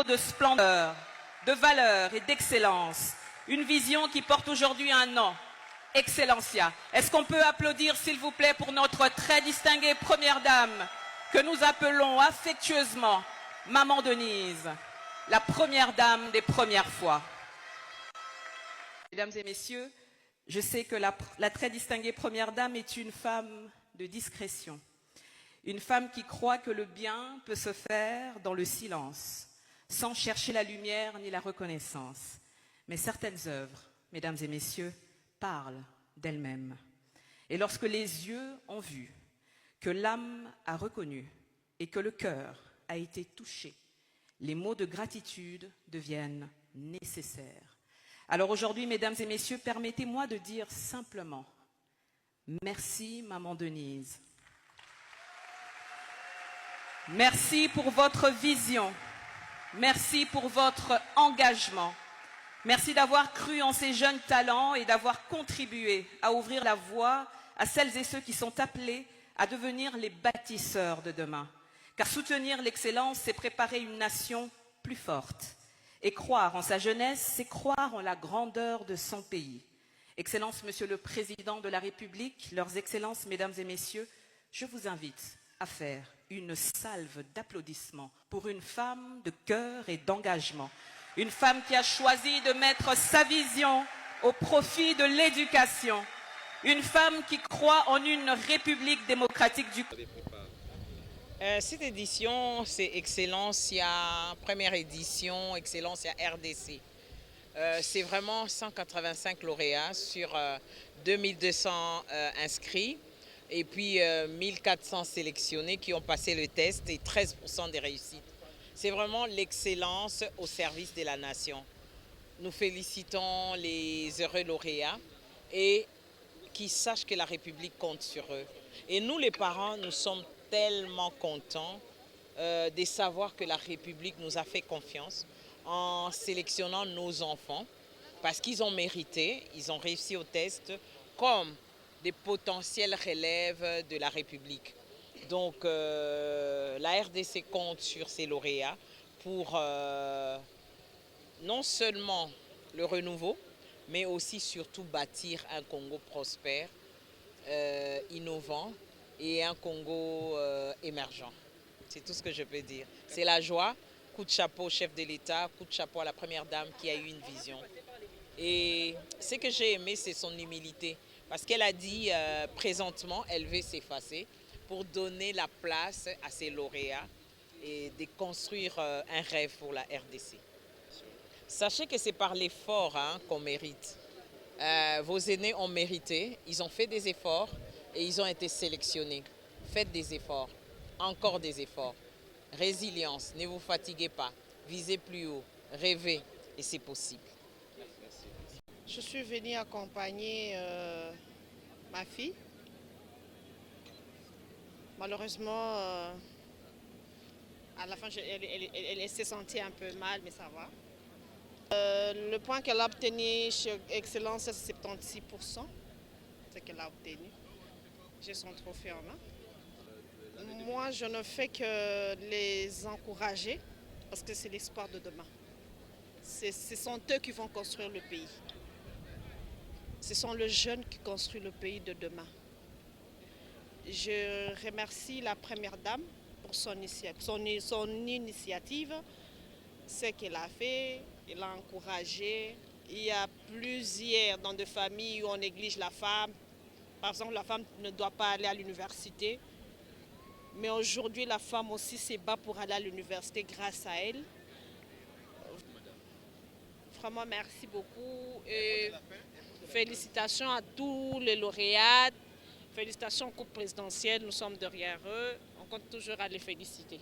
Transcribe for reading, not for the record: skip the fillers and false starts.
de splendeur, de valeur et d'excellence. Une vision qui porte aujourd'hui un nom, Excellencia. Est-ce qu'on peut applaudir, s'il vous plaît, pour notre très distinguée Première Dame, que nous appelons affectueusement Maman Denise, la Première Dame des premières fois. Mesdames et messieurs, je sais que la très distinguée Première Dame est une femme de discrétion, une femme qui croit que le bien peut se faire dans le silence, sans chercher la lumière ni la reconnaissance. Mais certaines œuvres, mesdames et messieurs, parlent d'elles-mêmes. Et lorsque les yeux ont vu, que l'âme a reconnu et que le cœur a été touché, les mots de gratitude deviennent nécessaires. Alors aujourd'hui, mesdames et messieurs, permettez-moi de dire simplement merci, Maman Denise. Merci pour votre vision. Merci pour votre engagement. Merci d'avoir cru en ces jeunes talents et d'avoir contribué à ouvrir la voie à celles et ceux qui sont appelés à devenir les bâtisseurs de demain. Car soutenir l'excellence, c'est préparer une nation plus forte. Et croire en sa jeunesse, c'est croire en la grandeur de son pays. Excellences, Monsieur le Président de la République, leurs excellences, Mesdames et Messieurs, je vous invite à faire une salve d'applaudissements pour une femme de cœur et d'engagement. Une femme qui a choisi de mettre sa vision au profit de l'éducation. Une femme qui croit en une république démocratique du... Cette édition, c'est Excellencia, première édition, Excellencia RDC. C'est vraiment 185 lauréats sur 2200 inscrits et puis 1400 sélectionnés qui ont passé le test et 13% des réussites. C'est vraiment l'excellence au service de la nation. Nous félicitons les heureux lauréats et qui sachent que la République compte sur eux. Et nous, les parents, nous sommes tellement contents de savoir que la République nous a fait confiance en sélectionnant nos enfants parce qu'ils ont mérité, ils ont réussi au test comme des potentiels relèves de la République. Donc la RDC compte sur ses lauréats pour non seulement le renouveau, mais aussi surtout bâtir un Congo prospère, innovant et un Congo émergent. C'est tout ce que je peux dire. C'est la joie. Coup de chapeau au chef de l'État, coup de chapeau à la Première Dame qui a eu une vision. Et ce que j'ai aimé, c'est son humilité. Parce qu'elle a dit présentement, elle veut s'effacer pour donner la place à ses lauréats et de construire un rêve pour la RDC. Sachez que c'est par l'effort qu'on mérite. Vos aînés ont mérité, ils ont fait des efforts et ils ont été sélectionnés. Faites des efforts, encore des efforts. Résilience, ne vous fatiguez pas, visez plus haut, rêvez et c'est possible. Je suis venue accompagner ma fille. Malheureusement, à la fin, elle s'est sentie un peu mal, mais ça va. Le point qu'elle a obtenu chez Excellence, c'est 76%. Ce qu'elle a obtenu. J'ai son trophée en main. Moi, je ne fais que les encourager parce que c'est l'espoir de demain. Ce sont eux qui vont construire le pays. Ce sont les jeunes qui construisent le pays de demain. Je remercie la Première Dame pour son initiative, ce qu'elle a fait, elle a encouragé. Il y a plusieurs dans des familles où on néglige la femme. Par exemple, la femme ne doit pas aller à l'université. Mais aujourd'hui, la femme aussi se bat pour aller à l'université grâce à elle. Vraiment, merci beaucoup. Et félicitations à tous les lauréats. Félicitations au couple présidentiel, nous sommes derrière eux. On compte toujours à les féliciter.